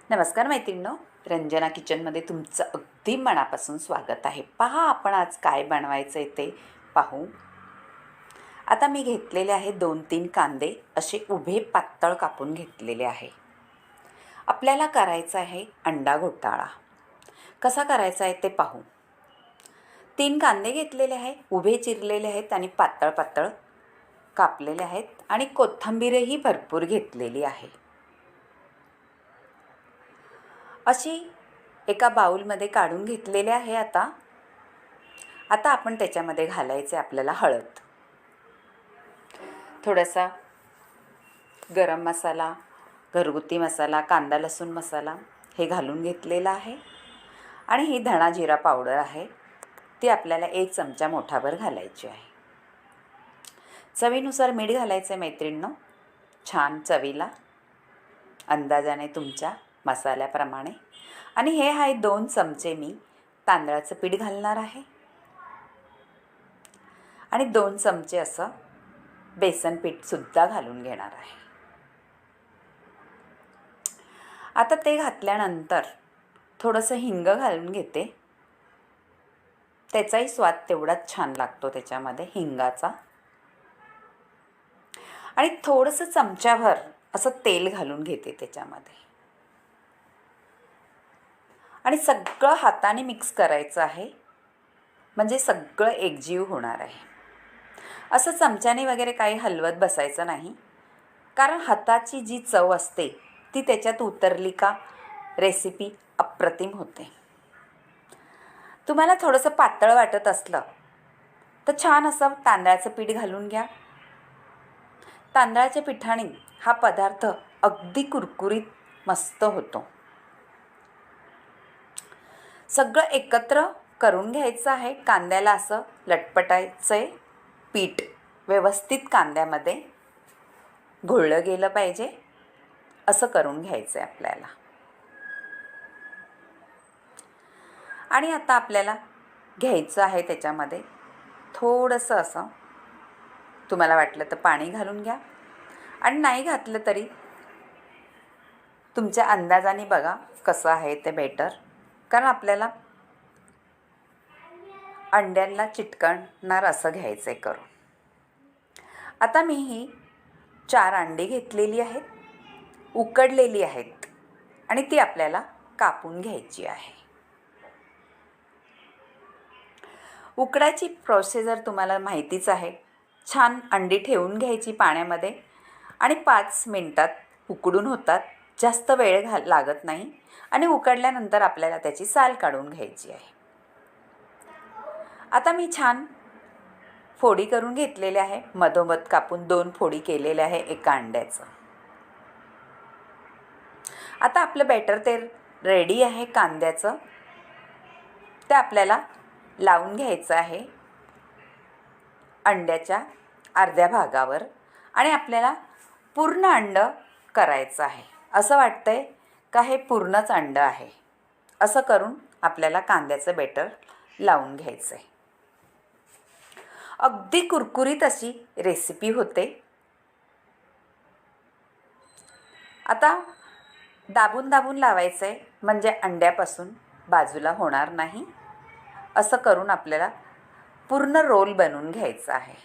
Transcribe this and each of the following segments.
नमस्कार मैत्रिणींनो, रंजना किचनमध्ये तुमचं अगदी मनापासून स्वागत आहे. पहा, आपण आज काय बनवायचं आहे ते पाहू. आता मी घेतलेले आहे 2-3 कांदे असे उभे पातळ कापून घेतलेले आहे. आपल्याला करायचा आहे अंडा घोटाळा. कसा करायचा आहे ते पाहू. 3 कांदे घेतलेले आहे, उभे चिरलेले आहेत आणि पातळ पातळ कापलेले आहेत आणि कोथिंबीरही भरपूर घेतलेली आहे. अशी एका बाउलमध्ये काढून घेतलेले आहे. आता आपण त्याच्यामध्ये घालायचे आपल्याला हळद, थोडासा गरम मसाला, घरगुती मसाला, कांदा लसूण मसाला हे घालून घेतलेला आहे. आणि ही धणा जिरा पावडर आहे, ती आपल्याला 1 चमचा मोठाभर घालायची आहे. चवीनुसार मीठ घालायचं आहे मैत्रिणींनो, छान चवीला अंदाजाने तुमच्या मसाल्याप्रमाणे. आणि हे आहे 2 चमचे मी तांदळाचं पीठ घालणार आहे आणि 2 चमचे असं बेसन पीठसुद्धा घालून घेणार आहे. आता ते घातल्यानंतर थोडंसं हिंग घालून घेते. त्याचाही स्वाद तेवढाच छान लागतो त्याच्यामध्ये हिंगाचा. आणि थोडंसं चमच्याभर असं तेल घालून घेते त्याच्यामध्ये आणि सगळं हाताने मिक्स करायचं आहे, म्हणजे सगळं एकजीव होणार आहे. असं चमच्याने वगैरे काही हलवत बसायचं नाही, कारण हाताची जी चव असते ती त्याच्यात उतरली का रेसिपी अप्रतिम होते. तुम्हाला थोडंसं पातळ वाटत असलं तर छान असं तांदळाचं पीठ घालून घ्या. तांदळाच्या पिठाने हा पदार्थ अगदी कुरकुरीत मस्त होतो. सगळं एकत्र करून घ्यायचं आहे. कांद्याला असं लटपटायचं आहे. पीठ व्यवस्थित कांद्यामध्ये घोळलं गेलं पाहिजे, असं करून घ्यायचं आहे आपल्याला. आणि आता आपल्याला घ्यायचं आहे त्याच्यामध्ये थोडंसं असं, तुम्हाला वाटलं तर पाणी घालून घ्या आणि नाही घातलं तरी तुमच्या अंदाजाने बघा कसं आहे ते बेटर, कारण आपल्याला अंड्यांना चिटकणार असं घ्यायचं आहे करून. आता मी ही 4 अंडी घेतलेली आहेत, उकडलेली आहेत आणि ती आपल्याला कापून घ्यायची आहे. उकडायची प्रोसिजर तुम्हाला माहितीच आहे. छान अंडी ठेवून घ्यायची पाण्यामध्ये आणि 5 मिनटात उकडून होतात. जास्त वेळ लागत नाही आणि उकडल्यानंतर आपल्याला त्याची साल काढून घ्यायची आहे. आता मी छान फोडी करून घेतलेले आहे, मधोमध कापून 2 फोडी केलेल्या आहे एका अंड्याचं. आता आपलं बॅटर ते रेडी आहे कांद्याचं. ते आपल्याला लावून घ्यायचं आहे अंड्याच्या अर्ध्या भागावर आणि आपल्याला पूर्ण अंड करायचं आहे. असं वाटतंय का हे पूर्णच अंड आहे, असं करून आपल्याला कांद्याचं बॅटर लावून घ्यायचं आहे. अगदी कुरकुरीत अशी रेसिपी होते. आता दाबून दाबून लावायचं आहे, म्हणजे अंड्यापासून बाजूला होणार नाही. असं करून आपल्याला पूर्ण रोल बनवून घ्यायचं आहे.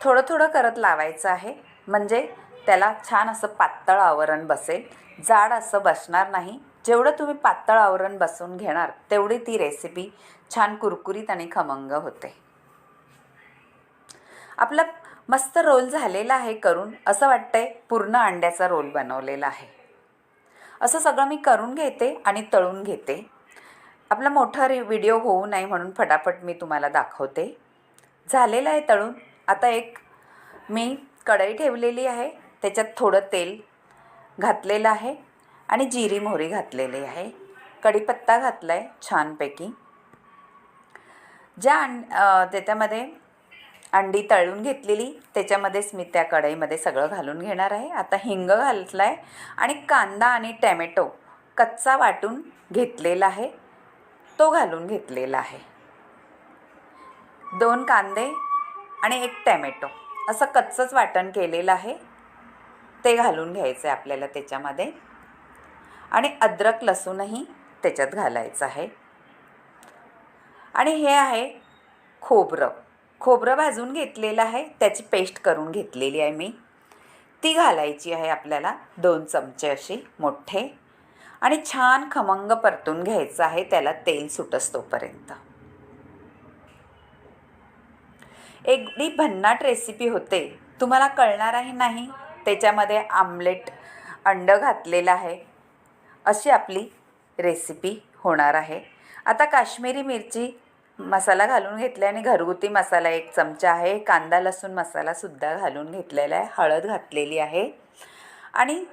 थोडं थोडं करत लावायचं आहे, म्हणजे त्याला छान असं पातळ आवरण बसेल. जाड असं बसणार नाही. जेवढं तुम्ही पातळ आवरण बसवून घेणार तेवढी ती रेसिपी छान कुरकुरीत आणि खमंग होते. आपला मस्त रोल झालेला आहे करून. असं वाटतंय पूर्ण अंड्याचा रोल बनवलेला आहे. असं सगळं मी करून घेते आणि तळून घेते. आपला मोठा व्हिडिओ होऊ नये म्हणून फटाफट मी तुम्हाला दाखवते. झालेलं आहे तळून. आता एक मी कढई ठेवलेली आहे, त्याच्यात थोडं तेल घातलेलं आहे आणि जिरी मोहरी घातलेली आहे. कढीपत्ता घातला आहे छानपैकी. त्याच्यामध्ये अंडी तळून घेतलेली त्याच्यामध्येच मी त्या कढईमध्ये सगळं घालून घेणार आहे. आता हिंग घातला आहे आणि कांदा आणि टॅमॅटो कच्चा वाटून घेतलेला आहे, तो घालून घेतलेला आहे. 2 कांदे आणि 1 टॅमॅटो असं कच्चंच वाटण केलेलं आहे. ते घालून घ्यायचं आहे आपल्याला त्याच्यामध्ये. आणि अद्रक लसूणही त्याच्यात घालायचं आहे. आणि हे आहे खोबरं भाजून घेतलेलं आहे, त्याची पेस्ट करून घेतलेली आहे मी. ती घालायची आहे आपल्याला 2 चमचे अशी मोठे. आणि छान खमंग परतून घ्यायचं आहे त्याला तेल सुटस तोपर्यंत. एवढी भन्नाट रेसिपी होते, तुम्हाला कळणारही नाही. त्याच्यामध्ये आमलेट अंड घातलेलं आहे, अशी आपली रेसिपी होणार आहे. आता काश्मीरी मिरची मसाला घालून घेतला आणि घरगुती मसाला 1 चमचा आहे. कांदा लसूण मसालासुद्धा घालून घेतलेला आहे. हळद घातलेली आहे. आणि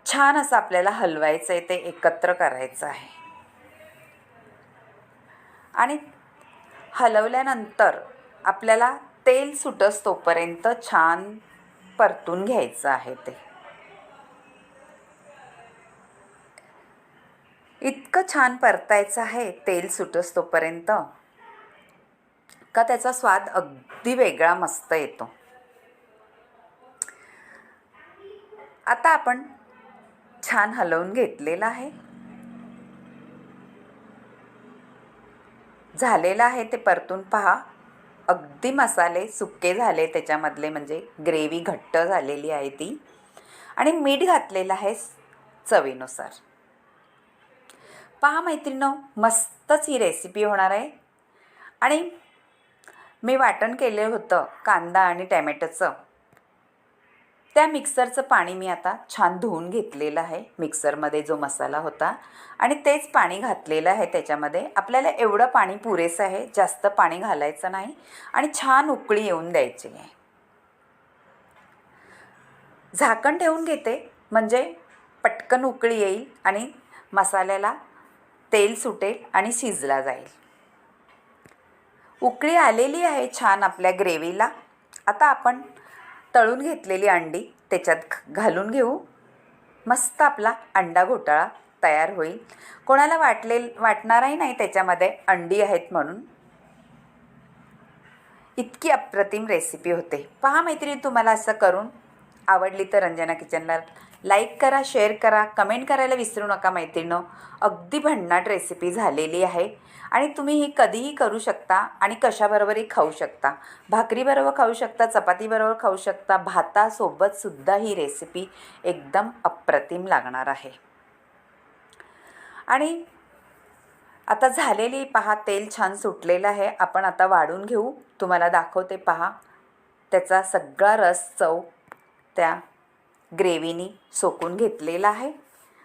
छान असं आपल्याला हलवायचं आहे, ते एकत्र करायचं आहे. आणि हलवल्यानंतर आपल्याला तेल सुटस तोपर्यंत छान परतून घ्यायचं आहे. ते इतकं छान परतायचं आहे तेल सुटस तोपर्यंत का त्याचा स्वाद अगदी वेगळा मस्त येतो. आता आपण छान हलवून घेतलेलं आहे. झालेलं आहे ते परतून पहा. अगदी मसाले सुके झाले त्याच्यामधले, म्हणजे ग्रेव्ही घट्ट झालेली आहे ती. आणि मीठ घातलेलं आहे चवीनुसार. पहा मैत्रिणींनो, मस्तच ही रेसिपी होणार आहे. आणि मी वाटण केलं होतं कांदा आणि टॅमॅटोचं, त्या मिक्सरचं पाणी मी आता छान धुवून घेतलेलं आहे मिक्सरमध्ये जो मसाला होता. आणि तेच पाणी घातलेलं आहे त्याच्यामध्ये. आपल्याला एवढं पाणी पुरेसं आहे, जास्त पाणी घालायचं नाही. आणि छान उकळी येऊन द्यायची आहे. झाकण ठेवून घेते, म्हणजे पटकन उकळी येईल आणि मसाल्याला तेल सुटेल आणि शिजला जाईल. उकळी आलेली आहे छान आपल्या ग्रेव्हीला. आता आपण तळून घेतलेली अंडी त्याच्यात घालून घेऊ. मस्त आपला अंडा घोटाळा तयार होईल. कोणाला वाटणारही नाही त्याच्यामध्ये अंडी आहेत म्हणून. इतकी अप्रतिम रेसिपी होते. पहा मैत्रिणी, तुम्हाला असं करून आवडली तर रंजना किचनला लाईक करा, शेअर करा, कमेंट करायला विसरू नका मैत्रिणींनो. अगदी भन्नाट रेसिपी झालेली आहे. आणि तुम्ही ही कधीही करू शकता आणि कशाबरोबरही खाऊ शकता. भाकरीबरोबर खाऊ शकता, चपातीबरोबर खाऊ शकता, भातासोबतसुद्धा ही रेसिपी एकदम अप्रतिम लागणार आहे. आणि आता झालेली पहा, तेल छान सुटलेलं आहे. आपण आता वाढून घेऊ. तुम्हाला दाखवते पहा, त्याचा सगळा रस चव त्या ग्रेव्हीनी सोकून घेतलेला आहे.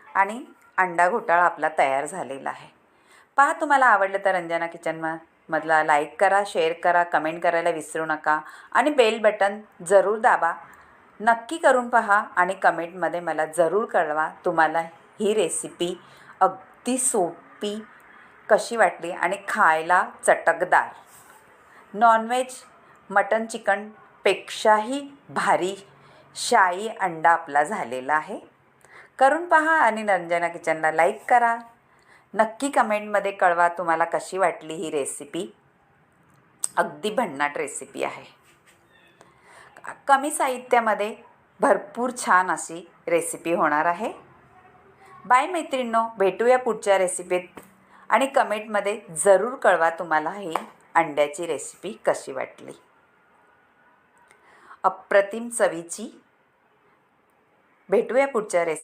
आणि अंडा घोटाळा आपला तयार झालेला आहे. पहा, तुम्हाला आवडलं तर रंजना किचनमधला लाईक करा, शेअर करा, कमेंट करायला विसरू नका. आणि बेल बटन जरूर दाबा. नक्की करून पहा आणि कमेंटमध्ये मला जरूर कळवा तुम्हाला ही रेसिपी अगदी सोपी कशी वाटली आणि खायला चटकदार. नॉनव्हेज मटन चिकनपेक्षाही भारी शाही अंडा आपला झालेला आहे. करून पहा आणि रंजना किचनला लाईक करा. नक्की कमेंटमध्ये कळवा तुम्हाला कशी वाटली ही रेसिपी. अगदी भन्नाट रेसिपी आहे. कमी साहित्यामध्ये भरपूर छान अशी रेसिपी होणार आहे. बाय मैत्रिणींनो, भेटूया पुढच्या रेसिपीत. आणि कमेंटमध्ये जरूर कळवा तुम्हाला ही अंड्याची रेसिपी कशी वाटली. अप्रतिम चवीची. भेटूया पुढच्या रेसिपी.